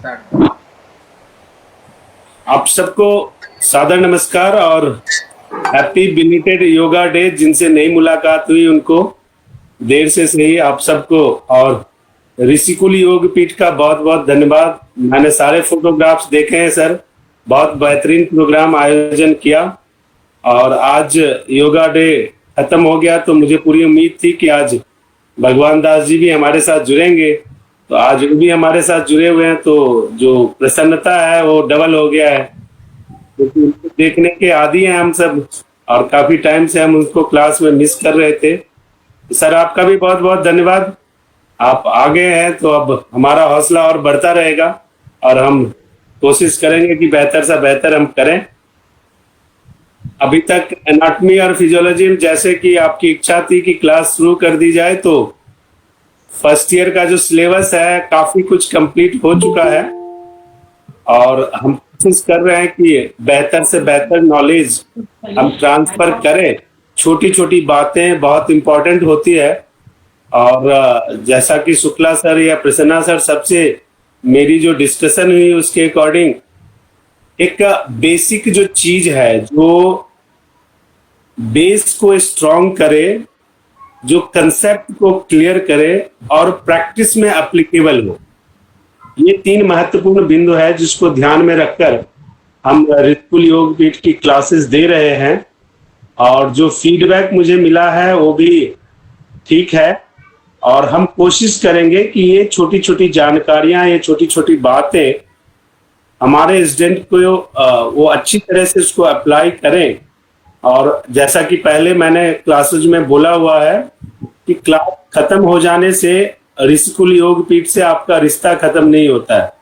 Start. आप सबको सादर नमस्कार और हैप्पी बिलेटेड योगा डे। जिनसे नई मुलाकात हुई उनको देर से सही आप सबको, और ऋषिकुल योग पीठ का बहुत बहुत धन्यवाद। मैंने सारे फोटोग्राफ्स देखे हैं सर, बहुत बेहतरीन प्रोग्राम आयोजन किया। और आज योगा डे खत्म हो गया तो मुझे पूरी उम्मीद थी कि आज भगवान दास जी भी हमारे साथ जुड़ेंगे, तो आज वो भी हमारे साथ जुड़े हुए हैं, तो जो प्रसन्नता है वो डबल हो गया है, क्योंकि उनको देखने के आदी हैं हम सब, और काफी टाइम से हम उनको क्लास में मिस कर रहे थे। सर आपका भी बहुत बहुत धन्यवाद। आप आगे हैं तो अब हमारा हौसला और बढ़ता रहेगा और हम कोशिश करेंगे कि बेहतर से बेहतर हम करें। अभी तक एनाटॉमी और फिजियोलॉजी जैसे कि आपकी इच्छा थी कि क्लास शुरू कर दी जाए, तो फर्स्ट ईयर का जो सिलेबस है काफी कुछ कंप्लीट हो चुका है और हम कोशिश कर रहे हैं कि बेहतर से बेहतर नॉलेज हम ट्रांसफर करें। छोटी छोटी बातें बहुत इंपॉर्टेंट होती है, और जैसा कि शुक्ला सर या प्रसन्ना सर सबसे मेरी जो डिस्कशन हुई उसके अकॉर्डिंग, एक बेसिक जो चीज है जो बेस को स्ट्रॉन्ग करे, जो कंसेप्ट को क्लियर करे और प्रैक्टिस में एप्लीकेबल हो, ये तीन महत्वपूर्ण बिंदु है जिसको ध्यान में रखकर हम ऋषिकुल योग पीठ की क्लासेस दे रहे हैं। और जो फीडबैक मुझे मिला है वो भी ठीक है, और हम कोशिश करेंगे कि ये छोटी छोटी जानकारियां, ये छोटी छोटी बातें हमारे स्टूडेंट को वो अच्छी तरह से उसको अप्लाई करें। और जैसा कि पहले मैंने क्लासेज में बोला हुआ है कि क्लास खत्म हो जाने से ऋषिकुल योग पीठ से आपका रिश्ता खत्म नहीं होता है।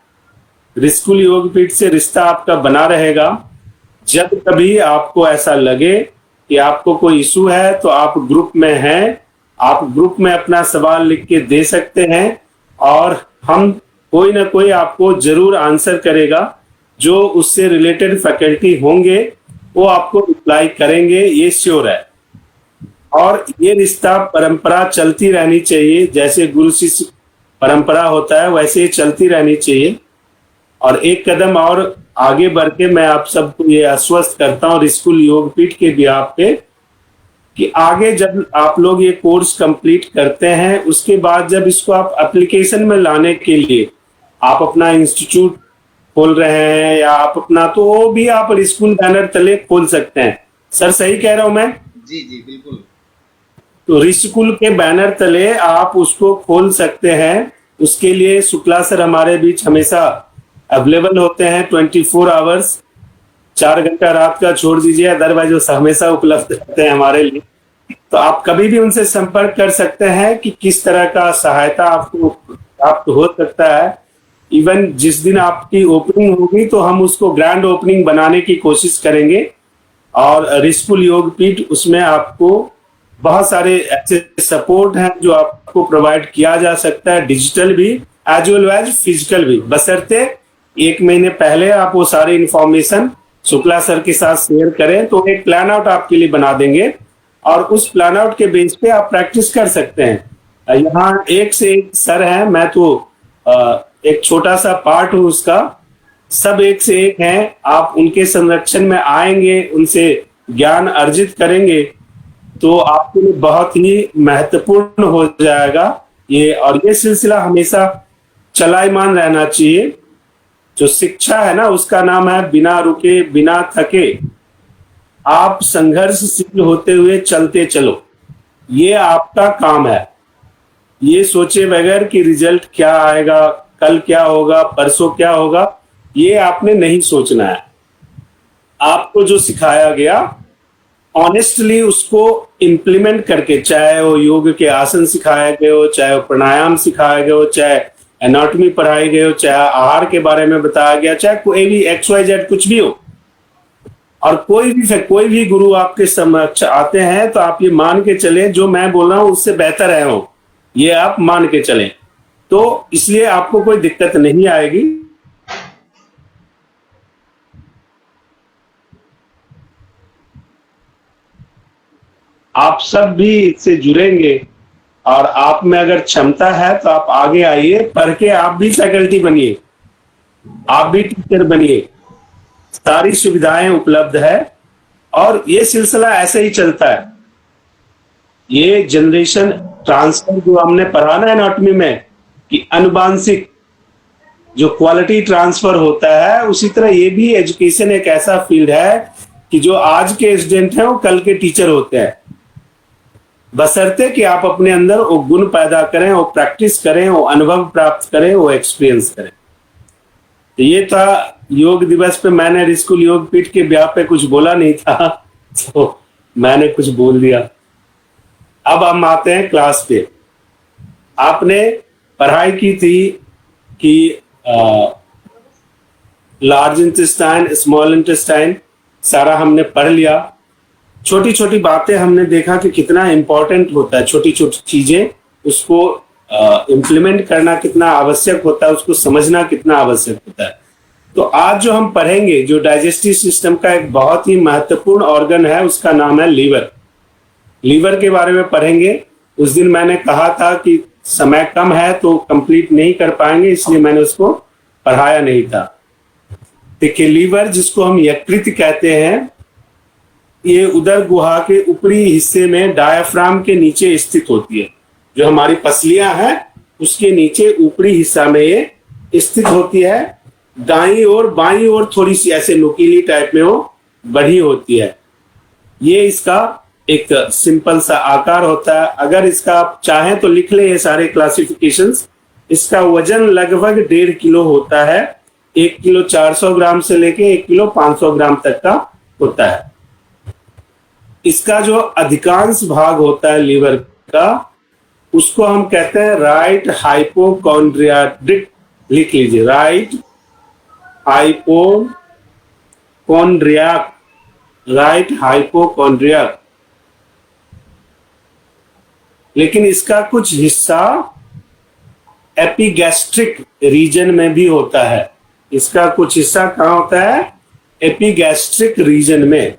ऋषिकुल योग पीठ से रिश्ता आपका बना रहेगा। जब कभी आपको ऐसा लगे कि आपको कोई इशू है तो आप ग्रुप में हैं, आप ग्रुप में अपना सवाल लिख के दे सकते हैं और हम कोई ना कोई आपको जरूर आंसर करेगा। जो उससे रिलेटेड फैकल्टी होंगे वो आपको रिप्लाई करेंगे, ये श्योर है। और ये रिश्ता परंपरा चलती रहनी चाहिए, जैसे गुरु शिष्य परंपरा होता है वैसे ही चलती रहनी चाहिए। और एक कदम और आगे बढ़ के मैं आप सबको ये आश्वस्त करता हूँ ऋषिकुल योग पीठ के बिहाफ पे कि आगे जब आप लोग ये कोर्स कंप्लीट करते हैं उसके बाद जब इसको आप एप्लीकेशन में लाने के लिए आप अपना इंस्टीट्यूट खोल रहे हैं या आप अपना, तो वो भी आप ऋषिकुल बैनर तले खोल सकते हैं। सर सही कह रहा हूं मैं? जी जी बिल्कुल। तो ऋषिकुल के बैनर तले आप उसको खोल सकते हैं। उसके लिए शुक्ला सर हमारे बीच हमेशा अवेलेबल होते हैं 24 आवर्स। 4 घंटा रात का छोड़ दीजिए, अदरवाइज वो हमेशा उपलब्ध रहते हैं हमारे लिए। तो आप कभी भी उनसे संपर्क कर सकते हैं कि किस तरह का सहायता आपको प्राप्त हो सकता है। इवन जिस दिन आपकी ओपनिंग होगी तो हम उसको ग्रैंड ओपनिंग बनाने की कोशिश करेंगे, और ऋषिकुल योग पीठ उसमें आपको बहुत सारे ऐसे सपोर्ट हैं जो आपको प्रोवाइड किया जा सकता है, डिजिटल भी एज वेल एज फिजिकल भी, बशर्ते 1 महीने पहले आप वो सारी इंफॉर्मेशन शुक्ला सर के साथ शेयर करें तो एक प्लान आउट आपके लिए बना देंगे और उस प्लान आउट के बेस पे आप प्रैक्टिस कर सकते हैं। यहाँ एक से एक सर है, मैं तो एक छोटा सा पार्ट हूँ उसका। सब एक से एक हैं, आप उनके संरक्षण में आएंगे, उनसे ज्ञान अर्जित करेंगे तो आपके लिए बहुत ही महत्वपूर्ण हो जाएगा ये। और ये सिलसिला हमेशा चलायमान रहना चाहिए। जो शिक्षा है ना उसका नाम है बिना रुके बिना थके आप संघर्षशील होते हुए चलते चलो। ये आपका काम है। ये सोचे बगैर कि रिजल्ट क्या आएगा, कल क्या होगा, परसों क्या होगा, ये आपने नहीं सोचना है। आपको जो सिखाया गया ऑनेस्टली उसको इम्प्लीमेंट करके, चाहे वो योग के आसन सिखाए गए हो, चाहे वो प्राणायाम सिखाए गए हो, चाहे एनाटॉमी पढ़ाई गए हो, चाहे आहार के बारे में बताया गया, चाहे कोई भी XYZ कुछ भी हो, और कोई भी गुरु आपके समक्ष आते हैं तो आप ये मान के चले जो मैं बोल रहा हूं उससे बेहतर है वो, ये आप मान के चले, तो इसलिए आपको कोई दिक्कत नहीं आएगी। आप सब भी इससे जुड़ेंगे और आप में अगर क्षमता है तो आप आगे आइए, पढ़ के आप भी फैकल्टी बनिए। आप भी टीचर बनिए, सारी सुविधाएं उपलब्ध है और ये सिलसिला ऐसे ही चलता है। ये जनरेशन ट्रांसफर जो हमने पढ़ा ना एनाटॉमी में कि अनुवांशिक जो क्वालिटी ट्रांसफर होता है, उसी तरह ये भी एजुकेशन एक ऐसा फील्ड है कि जो आज के स्टूडेंट हैं वो कल के टीचर होते हैं, बशर्ते कि आप अपने अंदर वो गुण पैदा करें, वो प्रैक्टिस करें, वो अनुभव प्राप्त करें, वो एक्सपीरियंस करें। तो ये था योग दिवस पे, मैंने स्कूल योग पीठ के ब्याह पे कुछ बोला नहीं था तो मैंने कुछ बोल दिया। अब हम आते हैं क्लास पे। आपने पढ़ाई की थी कि लार्ज इंटेस्टाइन, स्मॉल इंटेस्टाइन सारा हमने पढ़ लिया। छोटी छोटी बातें हमने देखा कि कितना इंपॉर्टेंट होता है, छोटी छोटी चीजें उसको इम्प्लीमेंट करना कितना आवश्यक होता है, उसको समझना कितना आवश्यक होता है। तो आज जो हम पढ़ेंगे, जो डाइजेस्टिव सिस्टम का एक बहुत ही महत्वपूर्ण ऑर्गन है, उसका नाम है लीवर। लीवर के बारे में पढ़ेंगे। उस दिन मैंने कहा था कि समय कम है तो कंप्लीट नहीं कर पाएंगे, इसलिए मैंने उसको पढ़ाया नहीं था। देखिए, लीवर जिसको हम यकृत कहते हैं, ये उदर गुहा के ऊपरी हिस्से में डायाफ्राम के नीचे स्थित होती है। जो हमारी पसलियां हैं उसके नीचे ऊपरी हिस्सा में ये स्थित होती है। दाईं और बाईं और थोड़ी सी ऐसे नुकीली टाइप में वो बढ़ी होती है। ये इसका एक सिंपल सा आकार होता है। अगर इसका आप चाहें तो लिख ले ये सारे क्लासिफिकेशंस। इसका वजन लगभग 1.5 किलो होता है। 1 किलो 400 ग्राम से लेके 1 किलो 500 ग्राम तक का होता है। इसका जो अधिकांश भाग होता है लीवर का, उसको हम कहते हैं राइट हाइपोकॉन्ड्रियाटिक। लिख लीजिए, राइट हाइपोकॉन्ड्रियाक, राइट हाइपोकॉन्ड्रियाक। लेकिन इसका कुछ हिस्सा एपिगैस्ट्रिक रीजन में भी होता है। इसका कुछ हिस्सा कहां होता है? एपिगैस्ट्रिक रीजन में।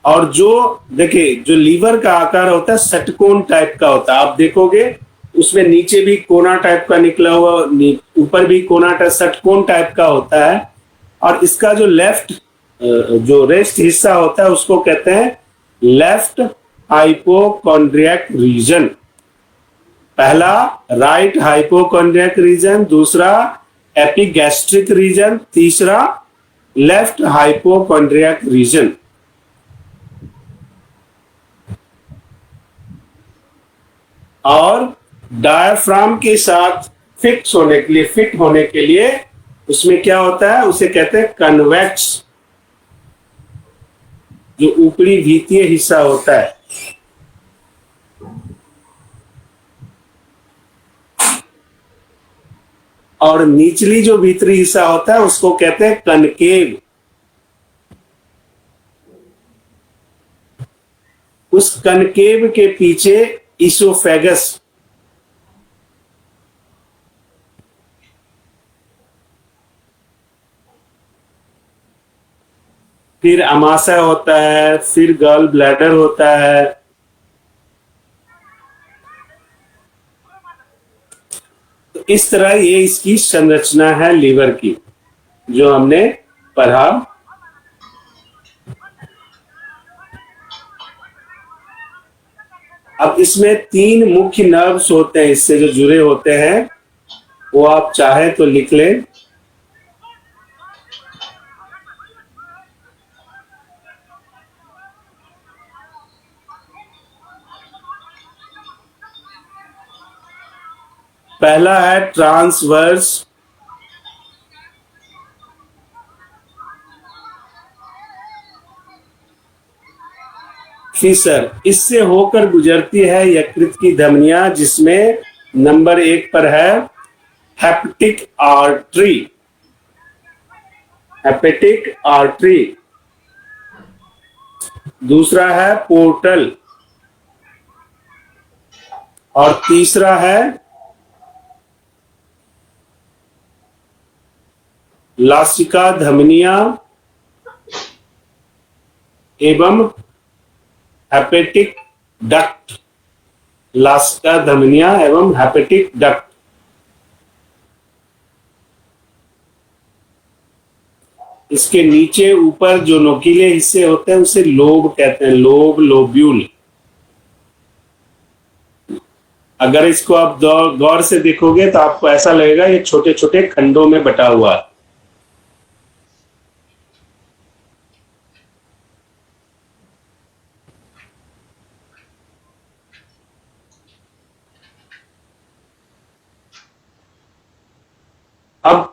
और जो देखिए, जो लीवर का आकार होता है षटकोण टाइप का होता है। आप देखोगे उसमें नीचे भी कोना टाइप का निकला हुआ, ऊपर भी कोना टाइप, षटकोण टाइप का होता है। और इसका जो लेफ्ट जो रेस्ट हिस्सा होता है उसको कहते हैं लेफ्ट हाइपोकॉन्ड्रियक रीजन। पहला राइट हाइपोकॉन्ड्रियक रीजन, दूसरा एपिगैस्ट्रिक रीजन, तीसरा लेफ्ट हाइपोकॉन्ड्रियक रीजन। और डायफ्राम के साथ फिट होने के लिए उसमें क्या होता है, उसे कहते हैं कन्वेक्स, जो ऊपरी भीतीय हिस्सा होता है। और निचली जो भीतरी हिस्सा होता है उसको कहते हैं कनकेव। उस कनकेव के पीछे इसोफेगस, फिर अमाशय होता है, फिर गॉल ब्लैडर होता है। तो इस तरह ये इसकी संरचना है लीवर की, जो हमने पढ़ा। अब इसमें 3 मुख्य नर्व्स होते हैं इससे जो जुड़े होते हैं, वो आप चाहें तो लिख लें। पहला है ट्रांसवर्स, फिशर। इससे होकर गुजरती है यकृत की धमनियां, जिसमें नंबर 1 पर है हेपेटिक आर्टरी। Hepatic artery. दूसरा है पोर्टल, और तीसरा है लासिका धमनियां एवं हेपेटिक डक्ट। लासिका धमनियां एवं हेपेटिक डक्ट। इसके नीचे ऊपर जो नोकीले हिस्से होते हैं उसे लोब कहते हैं, लोब, लोब्यूल। अगर इसको आप गौर से देखोगे तो आपको ऐसा लगेगा ये छोटे छोटे खंडों में बटा हुआ है। अब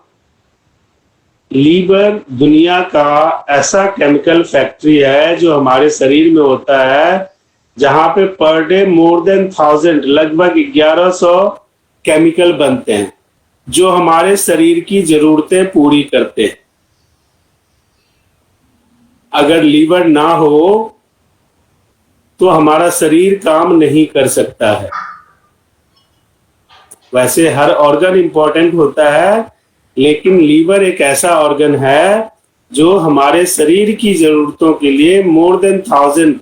लीवर दुनिया का ऐसा केमिकल फैक्ट्री है जो हमारे शरीर में होता है, जहां पे पर डे मोर देन 1000, लगभग 1100 केमिकल बनते हैं जो हमारे शरीर की जरूरतें पूरी करते हैं। अगर लीवर ना हो तो हमारा शरीर काम नहीं कर सकता है। वैसे हर ऑर्गन इंपॉर्टेंट होता है, लेकिन लीवर एक ऐसा ऑर्गन है जो हमारे शरीर की जरूरतों के लिए more than 1000,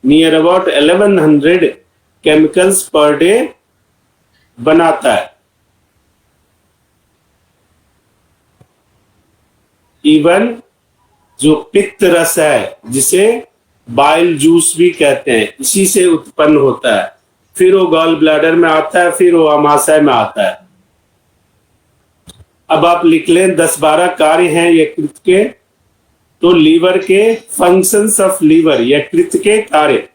near about 1100 chemicals per day बनाता है। इवन जो पित्त रस है, जिसे बाइल जूस भी कहते हैं, इसी से उत्पन्न होता है। फिर वो गॉल ब्लैडर में आता है, फिर वो अमाशय में आता है। अब आप लिख लें 10-12 कार्य हैं यकृत के। तो लीवर के फंक्शंस ऑफ लीवर, यकृत के कार्य।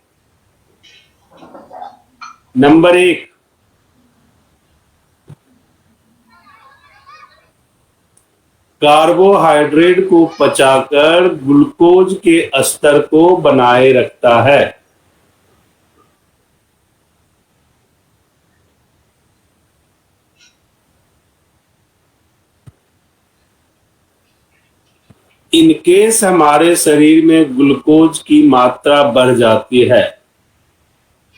नंबर 1, कार्बोहाइड्रेट को पचाकर ग्लूकोज के स्तर को बनाए रखता है। इनकेस हमारे शरीर में ग्लूकोज की मात्रा बढ़ जाती है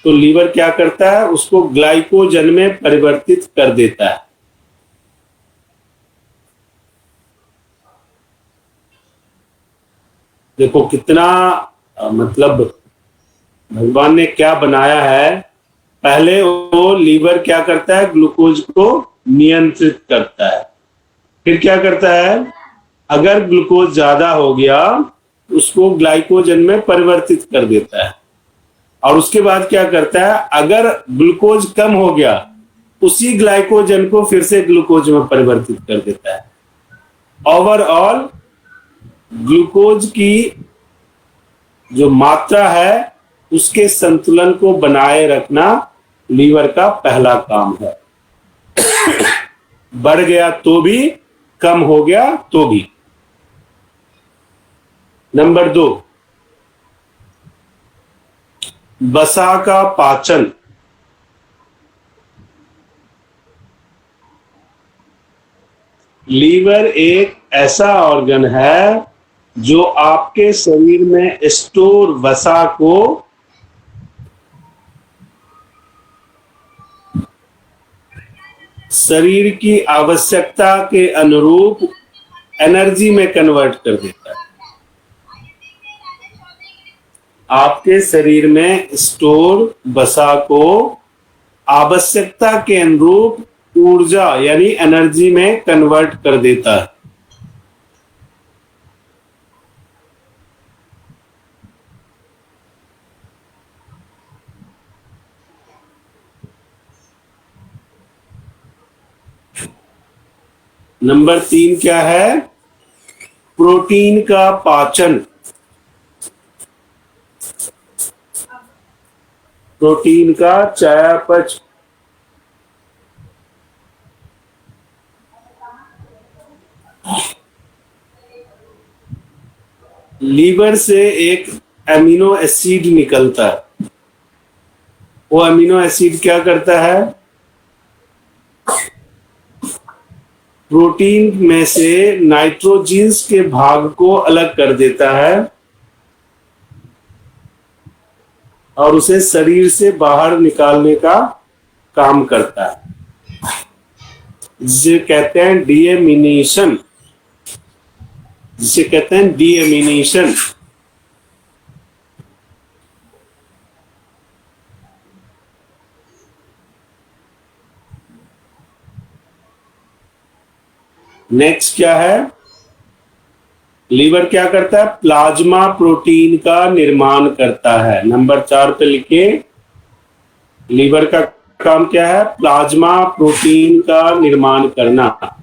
तो लीवर क्या करता है, उसको ग्लाइकोजन में परिवर्तित कर देता है। देखो कितना मतलब भगवान ने क्या बनाया है। पहले वो लीवर क्या करता है, ग्लूकोज को नियंत्रित करता है। फिर क्या करता है, अगर ग्लूकोज ज्यादा हो गया उसको ग्लाइकोजन में परिवर्तित कर देता है। और उसके बाद क्या करता है, अगर ग्लूकोज कम हो गया उसी ग्लाइकोजन को फिर से ग्लूकोज में परिवर्तित कर देता है। ओवरऑल ग्लूकोज की जो मात्रा है उसके संतुलन को बनाए रखना लीवर का पहला काम है। बढ़ गया तो भी, कम हो गया तो भी। नंबर 2, वसा का पाचन। लीवर एक ऐसा ऑर्गन है जो आपके शरीर में स्टोर वसा को शरीर की आवश्यकता के अनुरूप एनर्जी में कन्वर्ट कर देता है। आपके शरीर में स्टोर वसा को आवश्यकता के अनुरूप ऊर्जा यानी एनर्जी में कन्वर्ट कर देता है। नंबर 3 क्या है, प्रोटीन का पाचन। प्रोटीन का चयापचय। लीवर से एक एमिनो एसिड निकलता है। वो एमिनो एसिड क्या करता है, प्रोटीन में से नाइट्रोजन्स के भाग को अलग कर देता है और उसे शरीर से बाहर निकालने का काम करता है, जिसे कहते हैं डीएमिनेशन। जिसे कहते हैं डीएमिनेशन। नेक्स्ट क्या है, लीवर क्या करता है? प्लाज्मा प्रोटीन का निर्माण करता है। नंबर 4 पे लिखिए, लीवर का काम क्या है? प्लाज्मा प्रोटीन का निर्माण करना।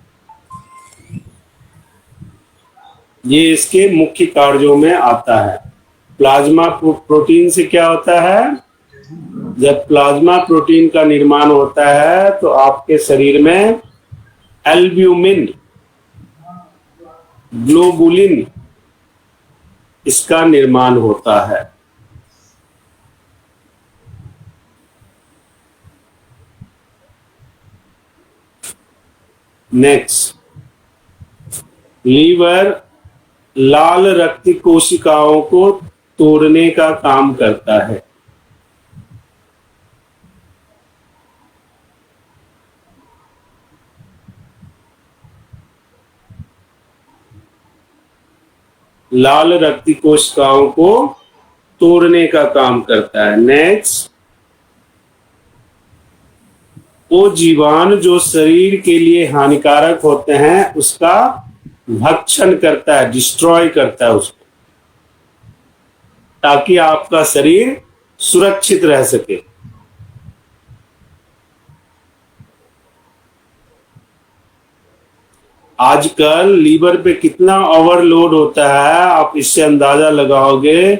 ये इसके मुख्य कार्यों में आता है। प्लाज्मा प्रोटीन से क्या होता है? जब प्लाज्मा प्रोटीन का निर्माण होता है तो आपके शरीर में एल्ब्यूमिन, ग्लोबुलिन, इसका निर्माण होता है। नेक्स्ट, लीवर लाल रक्त कोशिकाओं को तोड़ने का काम करता है। लाल रक्त कोशिकाओं को तोड़ने का काम करता है। नेक्स्ट, वो जीवाणु जो शरीर के लिए हानिकारक होते हैं उसका भक्षण करता है, डिस्ट्रॉय करता है उसको, ताकि आपका शरीर सुरक्षित रह सके। आजकल लीवर पे कितना ओवरलोड होता है, आप इससे अंदाजा लगाओगे।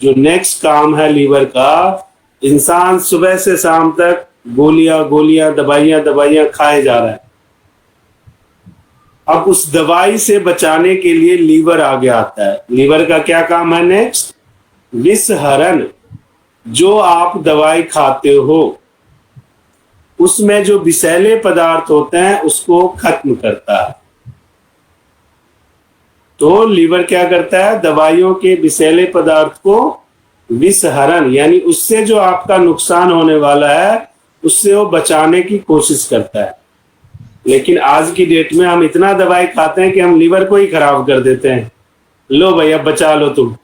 जो नेक्स्ट काम है लीवर का, इंसान सुबह से शाम तक गोलियां दवाइयां खाए जा रहा है। अब उस दवाई से बचाने के लिए लीवर आगे आता है। लीवर का क्या काम है? नेक्स्ट, विषहरण। जो आप दवाई खाते हो उसमें जो विषैले पदार्थ होते हैं उसको खत्म करता है। तो लीवर क्या करता है? दवाइयों के विषैले पदार्थ को विषहरण, यानी उससे जो आपका नुकसान होने वाला है उससे वो बचाने की कोशिश करता है। लेकिन आज की डेट में हम इतना दवाई खाते हैं कि हम लीवर को ही खराब कर देते हैं। लो भैया बचा लो तुम,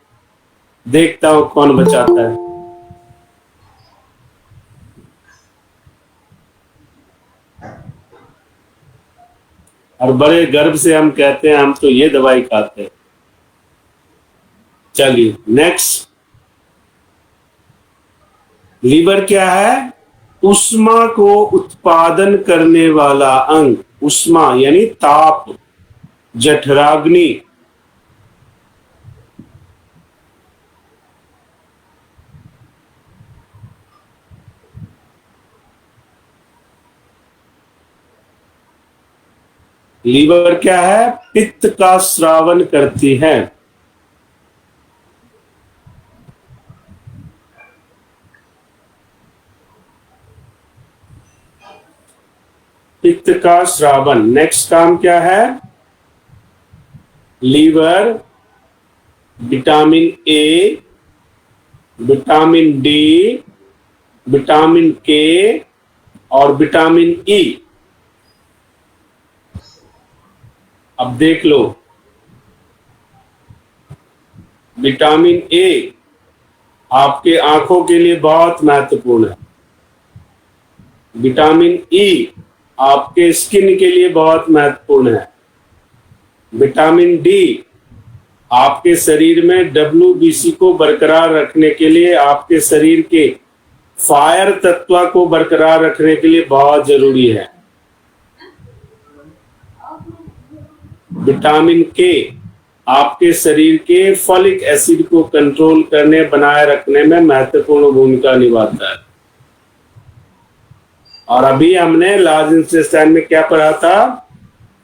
देखता हूं कौन बचाता है। और बड़े गर्व से हम कहते हैं हम तो ये दवाई खाते हैं। चलिए नेक्स्ट, लीवर क्या है? उष्मा को उत्पादन करने वाला अंग। उष्मा यानी ताप, जठराग्नि। लीवर क्या है? पित्त का स्रावन करती है। पित्त का स्रावन। नेक्स्ट काम क्या है? Liver vitamin A, vitamin D, vitamin K और विटामिन ई। अब देख लो, विटामिन ए आपके आंखों के लिए बहुत महत्वपूर्ण है। विटामिन ई आपके स्किन के लिए बहुत महत्वपूर्ण है। विटामिन डी आपके शरीर में WBC को बरकरार रखने के लिए, आपके शरीर के फायर तत्व को बरकरार रखने के लिए बहुत जरूरी है। विटामिन के आपके शरीर के फॉलिक एसिड को कंट्रोल करने, बनाए रखने में महत्वपूर्ण भूमिका निभाता है। और अभी हमने लार्ज इंटेस्टाइन में क्या पढ़ा था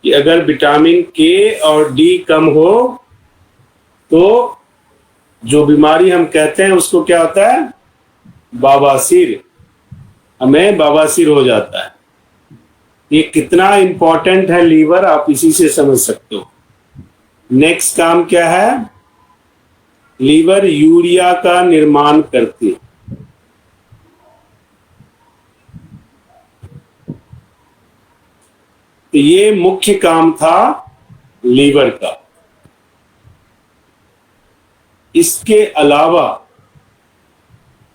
कि अगर विटामिन के और डी कम हो तो जो बीमारी हम कहते हैं उसको क्या होता है? बवासीर। हमें बवासीर हो जाता है। ये कितना इंपॉर्टेंट है लीवर, आप इसी से समझ सकते हो। नेक्स्ट काम क्या है? लीवर यूरिया का निर्माण करती है। तो ये मुख्य काम था लीवर का। इसके अलावा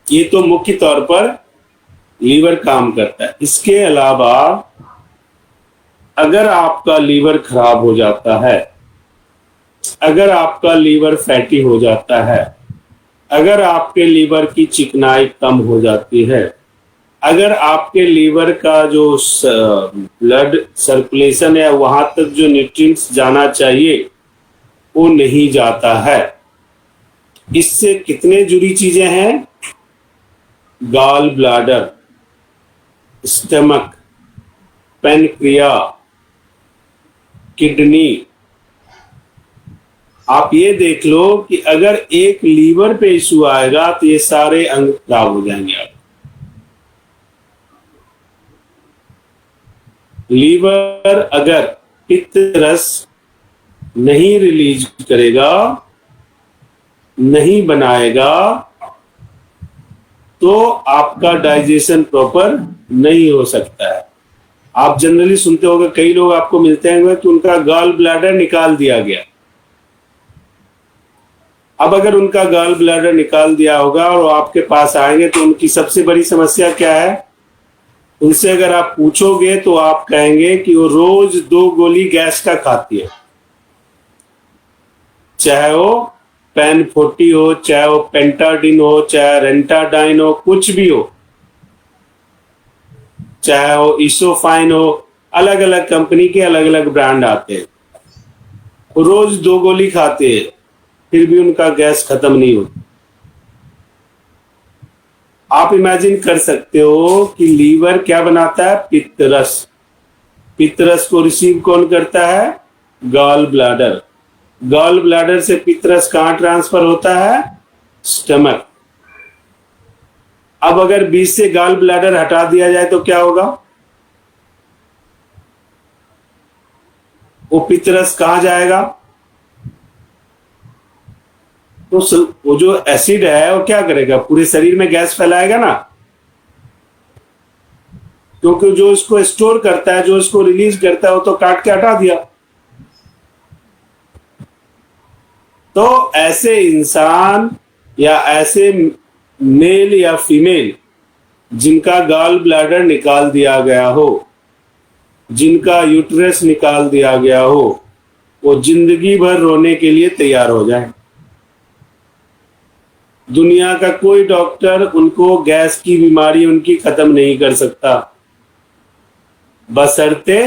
ये तो मुख्य तौर पर लीवर काम करता है। इसके अलावा अगर आपका लीवर खराब हो जाता है अगर आपका लीवर फैटी हो जाता है, अगर आपके लीवर की चिकनाई कम हो जाती है, अगर आपके लीवर का जो ब्लड सर्कुलेशन है वहां तक जो न्यूट्रिएंट्स जाना चाहिए वो नहीं जाता है, इससे कितने जुड़ी चीजें हैं? Gall bladder, stomach, pancreas, kidney. आप ये देख लो कि अगर एक लीवर पे इश्यू आएगा तो ये सारे अंग खराब हो जाएंगे। आप लीवर अगर पित्त रस नहीं रिलीज करेगा, नहीं बनाएगा, तो आपका डाइजेशन प्रॉपर नहीं हो सकता है। आप जनरली सुनते होंगे, कई लोग आपको मिलते हैं कि उनका गॉल ब्लैडर निकाल दिया गया। अब अगर उनका गॉल ब्लैडर निकाल दिया होगा और वो आपके पास आएंगे तो उनकी सबसे बड़ी समस्या क्या है? उनसे अगर आप पूछोगे तो आप कहेंगे कि वो रोज 2 गोली गैस का खाती है, चाहे वो पेन 40 हो, चाहे वो पेंटाडिन हो, चाहे रेंटाडाइन हो, कुछ भी हो, चाहे वो इसोफाइन हो। अलग अलग कंपनी के अलग अलग ब्रांड आते हैं। वो रोज 2 गोली खाते हैं, फिर भी उनका गैस खत्म नहीं होता। आप इमेजिन कर सकते हो कि लीवर क्या बनाता है? पित्त रस। पित्त रस को रिसीव कौन करता है? Gall bladder. गॉल ब्लैडर से पित्त रस कहां ट्रांसफर होता है? स्टमक। अब अगर बीच से गॉल ब्लैडर हटा दिया जाए तो क्या होगा? वो पित्त रस कहां जाएगा? तो वो जो एसिड है वो क्या करेगा? पूरे शरीर में गैस फैलाएगा ना, क्योंकि जो इसको स्टोर करता है, जो इसको रिलीज करता है, वो तो काट के हटा दिया। तो ऐसे इंसान या ऐसे मेल या फीमेल जिनका गॉल ब्लैडर निकाल दिया गया हो, जिनका यूट्रस निकाल दिया गया हो, वो जिंदगी भर रोने के लिए तैयार हो जाए। दुनिया का कोई डॉक्टर उनको गैस की बीमारी उनकी खत्म नहीं कर सकता, बशर्ते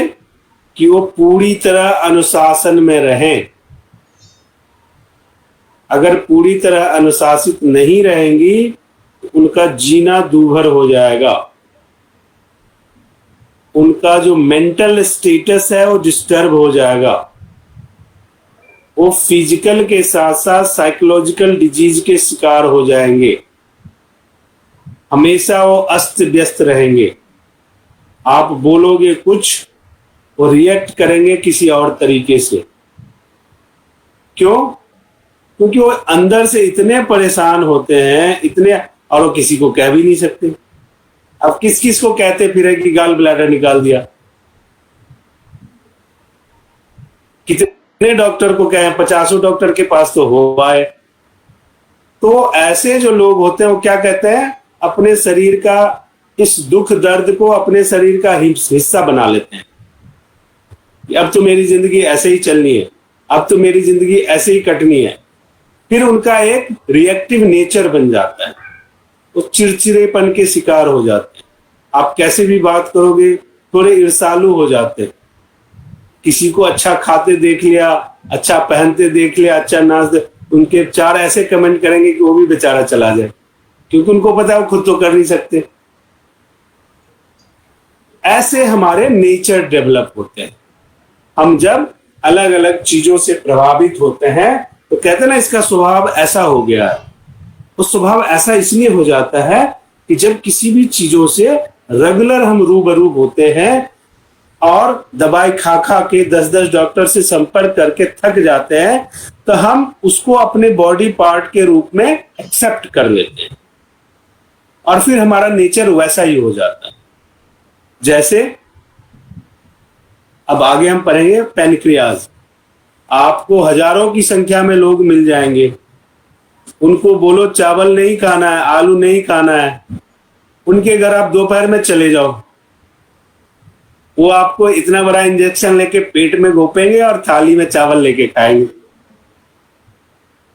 कि वो पूरी तरह अनुशासन में रहें। अगर पूरी तरह अनुशासित नहीं रहेंगी तो उनका जीना दूभर हो जाएगा, उनका जो मेंटल स्टेटस है वो डिस्टर्ब हो जाएगा, वो फिजिकल के साथ साथ साइकोलॉजिकल डिजीज के शिकार हो जाएंगे, हमेशा वो अस्त व्यस्त रहेंगे। आप बोलोगे कुछ, वो रिएक्ट करेंगे किसी और तरीके से। क्यों? क्योंकि वो अंदर से इतने परेशान होते हैं, इतने, और वो किसी को कह भी नहीं सकते। अब किस किस को कहते फिरे कि गॉल ब्लैडर निकाल दिया? कितने डॉक्टर को कहें? 50 डॉक्टर के पास तो हो आए। तो ऐसे जो लोग होते हैं वो क्या कहते हैं? अपने शरीर का इस दुख दर्द को अपने शरीर का हिस्सा बना लेते हैं। अब तो मेरी जिंदगी ऐसे ही चलनी है, अब तो मेरी जिंदगी ऐसे ही कटनी है। फिर उनका एक रिएक्टिव नेचर बन जाता है, वो चिड़चिड़ेपन के शिकार हो जाते हैं। आप कैसे भी बात करोगे थोड़े ईर्ष्यालु हो जाते हैं। किसी को अच्छा खाते देख लिया, अच्छा पहनते देख लिया, अच्छा नाच दे, उनके 4 ऐसे कमेंट करेंगे कि वो भी बेचारा चला जाए, क्योंकि उनको पता है वो खुद तो कर नहीं सकते। ऐसे हमारे नेचर डेवलप होते हैं। हम जब अलग अलग चीजों से प्रभावित होते हैं तो कहते हैं ना, इसका स्वभाव ऐसा हो गया है। वो स्वभाव ऐसा इसलिए हो जाता है कि जब किसी भी चीजों से रेगुलर हम रूबरू होते हैं और दवाई खा खा के 10-10 डॉक्टर से संपर्क करके थक जाते हैं, तो हम उसको अपने बॉडी पार्ट के रूप में एक्सेप्ट कर लेते हैं और फिर हमारा नेचर वैसा ही हो जाता है। जैसे अब आगे हम पढ़ेंगे पेनक्रियाज। आपको हजारों की संख्या में लोग मिल जाएंगे, उनको बोलो चावल नहीं खाना है, आलू नहीं खाना है, उनके घर आप दोपहर में चले जाओ, वो आपको इतना बड़ा इंजेक्शन लेके पेट में घोपेंगे और थाली में चावल लेके खाएंगे।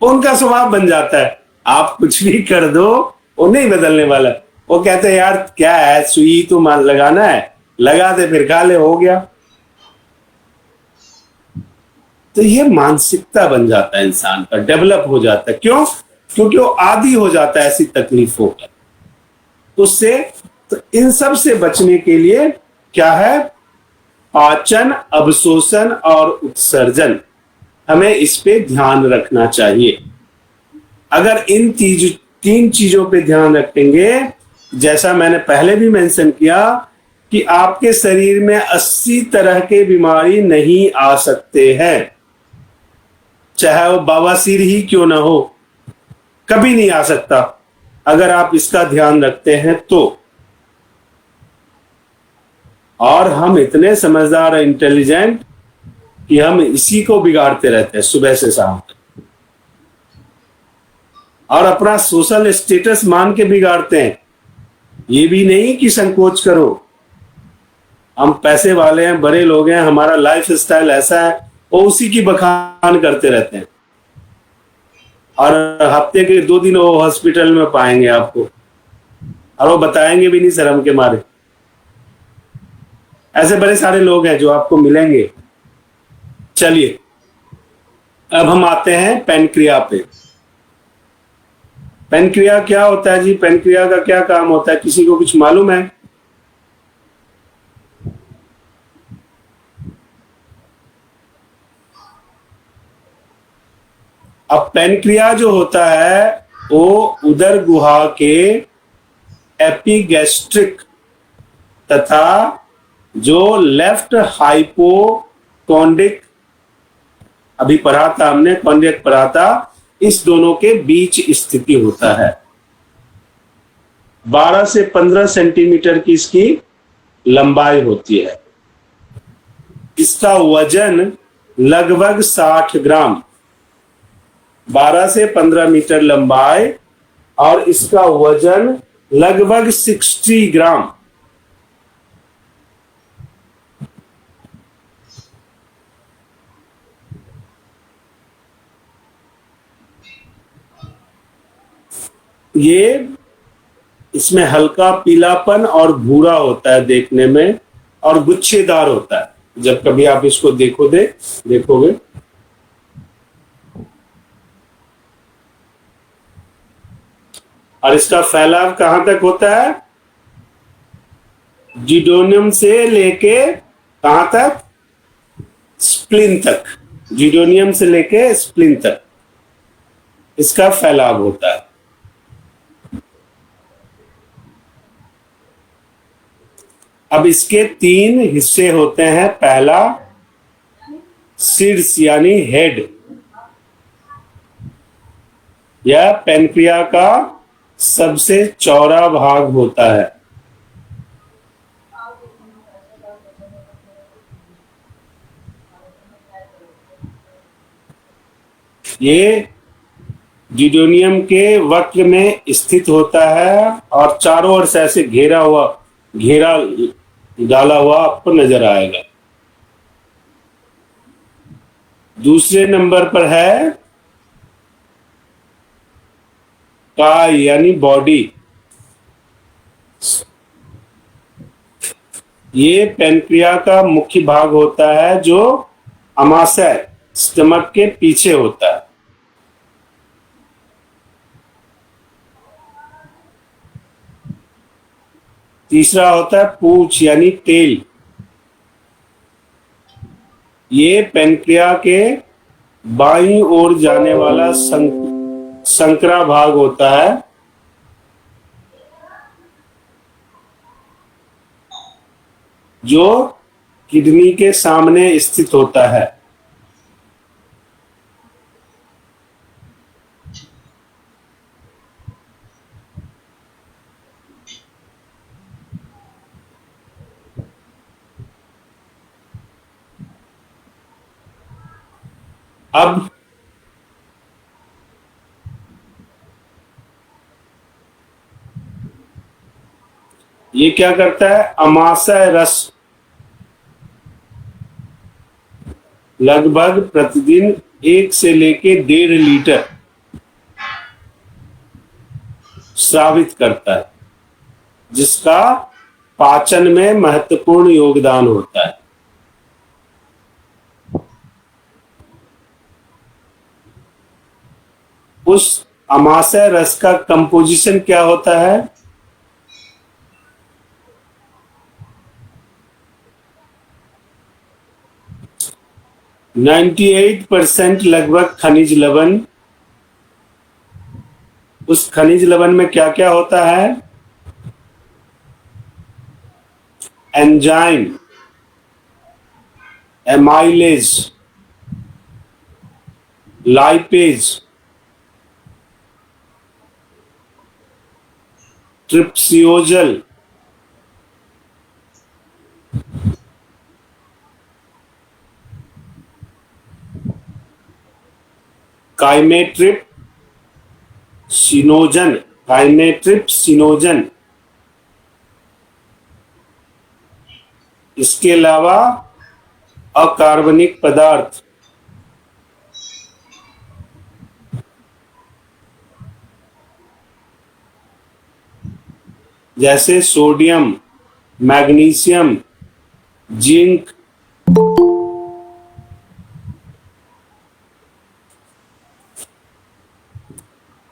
उनका स्वभाव बन जाता है। आप कुछ भी कर दो, वो नहीं बदलने वाला। वो कहते हैं यार क्या है, सुई तो लगाना है, लगा दे फिर खा ले, हो गया। तो ये मानसिकता बन जाता है इंसान का, डेवलप हो जाता है। क्यों? क्योंकि वो आदी हो जाता है ऐसी तकलीफों का। तो उससे, तो इन सब से बचने के लिए क्या है, पाचन, अवशोषण और उत्सर्जन, हमें इस पे ध्यान रखना चाहिए। अगर इन तीन चीजों पे ध्यान रखेंगे, जैसा मैंने पहले भी मेंशन किया कि आपके शरीर में 80 तरह के बीमारी नहीं आ सकते हैं, चाहे वो बवासीर ही क्यों ना हो, कभी नहीं आ सकता अगर आप इसका ध्यान रखते हैं तो। और हम इतने समझदार और इंटेलिजेंट कि हम इसी को बिगाड़ते रहते हैं सुबह से शाम तक, और अपना सोशल स्टेटस मान के बिगाड़ते हैं। ये भी नहीं कि संकोच करो, हम पैसे वाले हैं, बड़े लोग हैं, हमारा लाइफ स्टाइल ऐसा है, वो उसी की बखान करते रहते हैं। और हफ्ते के 2 दिन वो हॉस्पिटल में पाएंगे आपको, और वो बताएंगे भी नहीं शर्म के मारे। ऐसे बड़े सारे लोग हैं जो आपको मिलेंगे। चलिए अब हम आते हैं पैनक्रिया पे। पैनक्रिया क्या होता है जी? पैनक्रिया का क्या काम होता है, किसी को कुछ मालूम है? अब पैनक्रिया जो होता है वो उदर गुहा के एपिगैस्ट्रिक तथा जो लेफ्ट हाइपोकॉन्ड्रिक, अभी पढ़ा था हमने, कॉन्ड्रिक पढ़ा था, इस दोनों के बीच स्थिति होता है। 12 से 15 सेंटीमीटर की इसकी लंबाई होती है। इसका वजन लगभग 60 ग्राम, 12 से 15 मीटर लंबाई, और इसका वजन लगभग 60 ग्राम। ये, इसमें हल्का पीलापन और भूरा होता है देखने में, और गुच्छेदार होता है। जब कभी आप इसको देखोगे, और इसका फैलाव कहां तक होता है? जिडोनियम से लेके कहां तक? स्प्लिन तक। जिडोनियम से लेके स्प्लिन तक इसका फैलाव होता है। अब इसके 3 हिस्से होते हैं। पहला शीर्ष यानी हेड, यह पैनक्रिया का सबसे चौड़ा भाग होता है। ये जिडोनियम के वक्र में स्थित होता है और चारों ओर से ऐसे घेरा डाला हुआ आपको नजर आएगा। दूसरे नंबर पर है काय यानी बॉडी। ये पैनक्रिया का मुख्य भाग होता है जो अमाशय, स्टमक के पीछे होता है। तीसरा होता है पूंछ यानी टेल। ये पैनक्रिया के बाईं ओर जाने वाला संकरा भाग होता है। जो किडनी के सामने स्थित होता है। अब ये क्या करता है? अमाशय रस लगभग प्रतिदिन 1 से लेके 1.5 लीटर स्रावित करता है, जिसका पाचन में महत्वपूर्ण योगदान होता है। उस अमाशय रस का कंपोजिशन क्या होता है? 98% लगभग खनिज लवण। उस खनिज लवण में क्या क्या होता है? Enzyme, amylase, lipase, trypsinogen, chymotrypsinogen, chymotrypsinogen. इसके अलावा अकार्बनिक पदार्थ जैसे सोडियम, मैग्नीशियम, जिंक,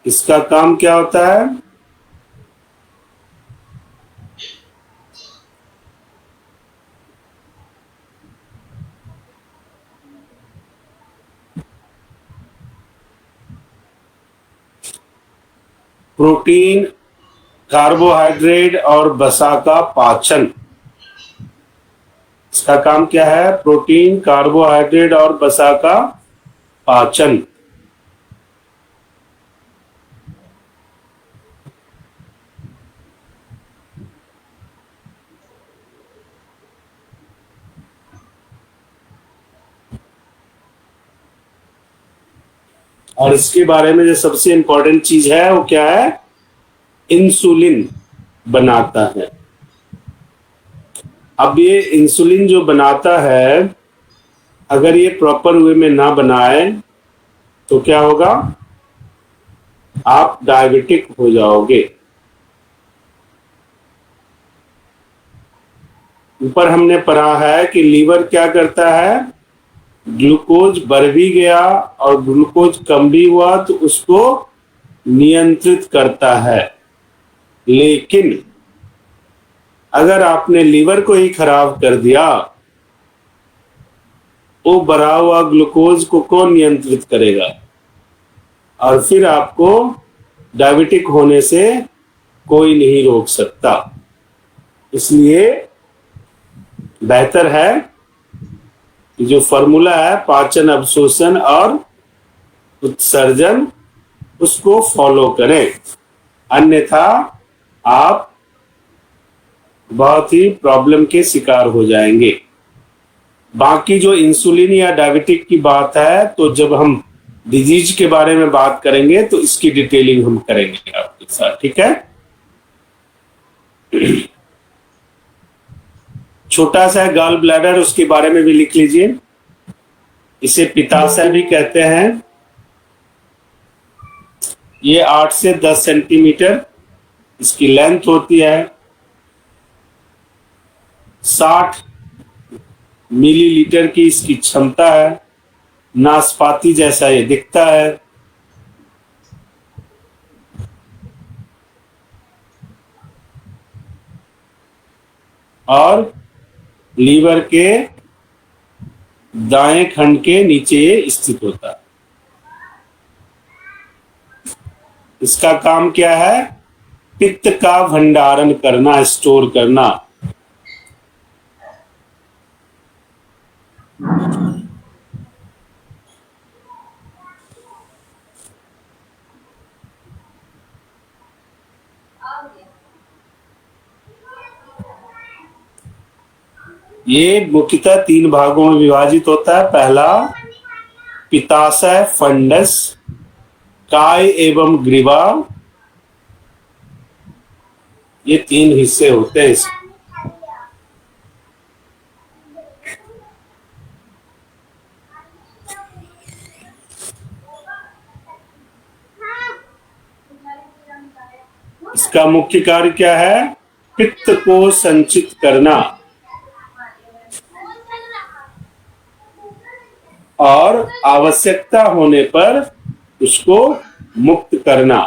इसका काम क्या होता है? प्रोटीन, कार्बोहाइड्रेट और वसा का पाचन। इसका काम क्या है? प्रोटीन, कार्बोहाइड्रेट और वसा का पाचन। और इसके बारे में जो सबसे इंपॉर्टेंट चीज है वो क्या है? इंसुलिन बनाता है। अब ये इंसुलिन जो बनाता है, अगर ये प्रॉपर वे में ना बनाए तो क्या होगा? आप डायबिटिक हो जाओगे। ऊपर हमने पढ़ा है कि लीवर क्या करता है? ग्लूकोज बढ़ भी गया और ग्लूकोज कम भी हुआ तो उसको नियंत्रित करता है। लेकिन अगर आपने लीवर को ही खराब कर दिया, वो बढ़ा हुआ ग्लूकोज को कौन नियंत्रित करेगा? और फिर आपको डायबिटिक होने से कोई नहीं रोक सकता। इसलिए बेहतर है कि जो फॉर्मूला है पाचन, अवशोषण और उत्सर्जन, उसको फॉलो करें, अन्यथा आप बहुत ही प्रॉब्लम के शिकार हो जाएंगे। बाकी जो इंसुलिन या डायबिटिक की बात है, तो जब हम डिजीज के बारे में बात करेंगे तो इसकी डिटेलिंग हम करेंगे आपके साथ, ठीक है? छोटा सा गॉल ब्लैडर, उसके बारे में भी लिख लीजिए। इसे पित्ताशय भी कहते हैं। ये 8 से 10 सेंटीमीटर इसकी लेंथ होती है। 60 मिलीलीटर की इसकी क्षमता है। नाशपाती जैसा ये दिखता है। और लीवर के दाएं खंड के नीचे ये स्थित होता है। इसका काम क्या है? पित्त का भंडारण करना, स्टोर करना। ये मुख्यतः 3 भागों में विभाजित होता है। पहला, पित्ताशय फंडस, काय एवं ग्रीवा। ये 3 हिस्से होते हैं इसके। इसका मुख्य कार्य क्या है? पित्त को संचित करना और आवश्यकता होने पर उसको मुक्त करना।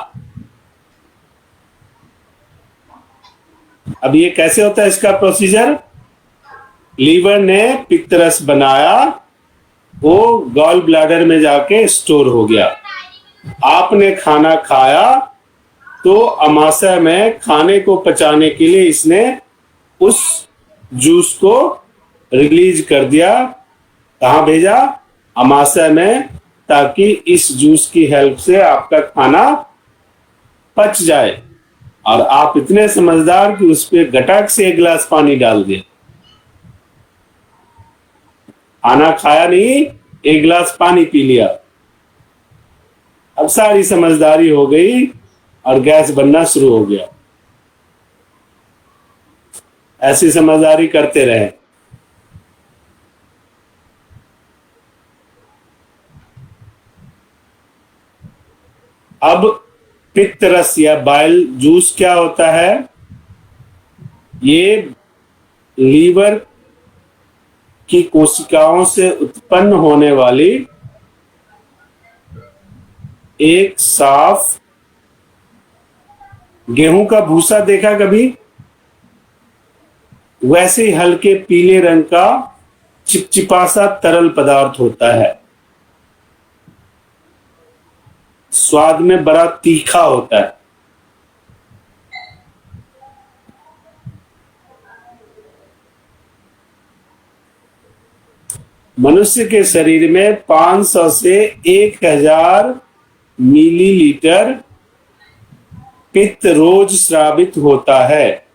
अब ये कैसे होता है इसका प्रोसीजर? लीवर ने पित्त रस बनाया, वो गॉल ब्लैडर में जाके स्टोर हो गया। आपने खाना खाया तो अमाशय में खाने को पचाने के लिए इसने उस जूस को रिलीज कर दिया। कहाँ भेजा? अमाशय में, ताकि इस जूस की हेल्प से आपका खाना पच जाए। और आप इतने समझदार कि उस पर गटक से 1 गिलास पानी डाल दिए। खाना खाया नहीं, 1 गिलास पानी पी लिया। अब सारी समझदारी हो गई और गैस बनना शुरू हो गया। ऐसी समझदारी करते रहे। अब पित्त रस या बाइल जूस क्या होता है? ये लीवर की कोशिकाओं से उत्पन्न होने वाली एक साफ, गेहूं का भूसा देखा कभी? वैसे ही हल्के पीले रंग का चिपचिपा सा तरल पदार्थ होता है। स्वाद में बड़ा तीखा होता है। मनुष्य के शरीर में 500 से 1000 मिलीलीटर पित्त रोज स्रावित होता है।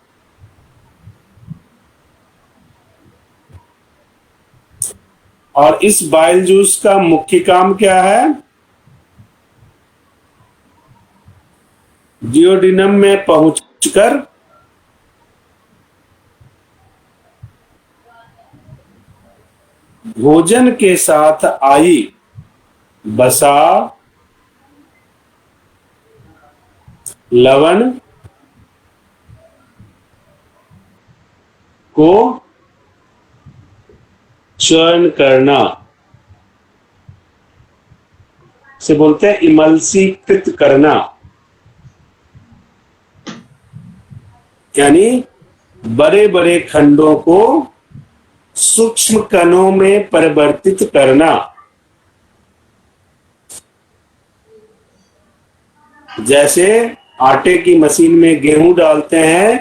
और इस बाइल जूस का मुख्य काम क्या है? जियोडिनम में पहुंचकर भोजन के साथ आई वसा, लवण को चर्न करना से बोलते हैं इमल्सीकृत करना। यानी बड़े बड़े खंडों को सूक्ष्म कणों में परिवर्तित करना। जैसे आटे की मशीन में गेहूं डालते हैं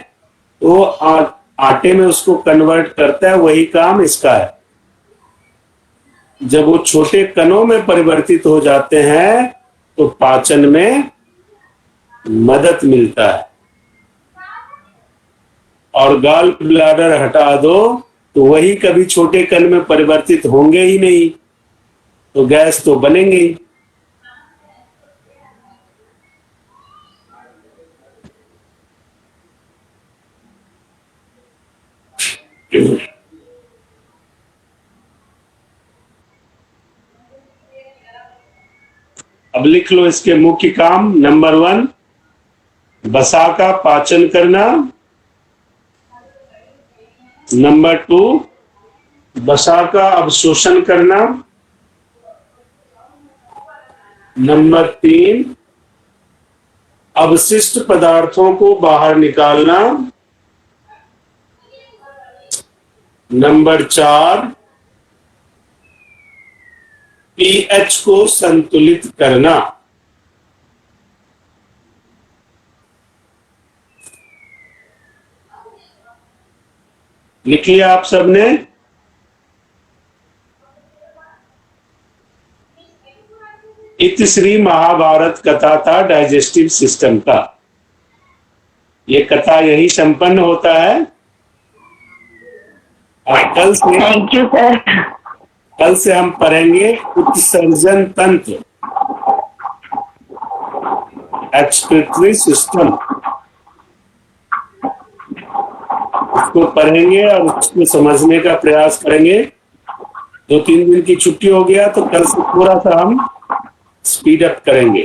तो आटे में उसको कन्वर्ट करता है, वही काम इसका है। जब वो छोटे कणों में परिवर्तित हो जाते हैं तो पाचन में मदद मिलता है। और गॉल ब्लैडर हटा दो तो वही कभी छोटे कण में परिवर्तित होंगे ही नहीं, तो गैस तो बनेंगे ही। अब लिख लो इसके मुख्य काम। नंबर 1, वसा का पाचन करना। नंबर 2, वसा का अवशोषण करना। नंबर 3, अवशिष्ट पदार्थों को बाहर निकालना। नंबर 4, पीएच को संतुलित करना। लिख लिया आप सबने? इतिश्री महाभारत कथा था डाइजेस्टिव सिस्टम का। ये कथा यही संपन्न होता है। और थैंक यू सर। कल से हम पढ़ेंगे उत्सर्जन तंत्र, एक्सक्रीटरी सिस्टम। उसको पढ़ेंगे और उसको समझने का प्रयास करेंगे। 2-3 दिन की छुट्टी हो गया तो कल से थोड़ा सा हम स्पीड अप करेंगे,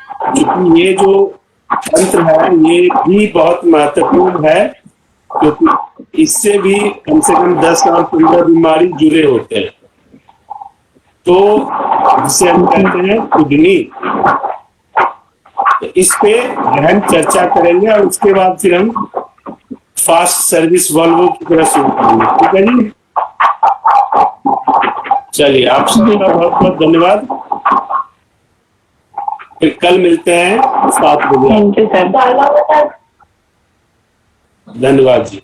क्योंकि ये जो तंत्र है ये भी बहुत महत्वपूर्ण है, क्योंकि इससे भी कम से कम 10 और 15 बीमारी जुड़े होते हैं। तो जिसे हम कहते हैं किडनी, तो इस पे गहन चर्चा करेंगे और उसके बाद फिर हम फास्ट सर्विस वाल्वों की तरफ शुरू करेंगे। ठीक है जी, चलिए आप सबका बहुत बहुत धन्यवाद। फिर कल मिलते हैं 7 बजे। Thank you sir. धन्यवाद जी।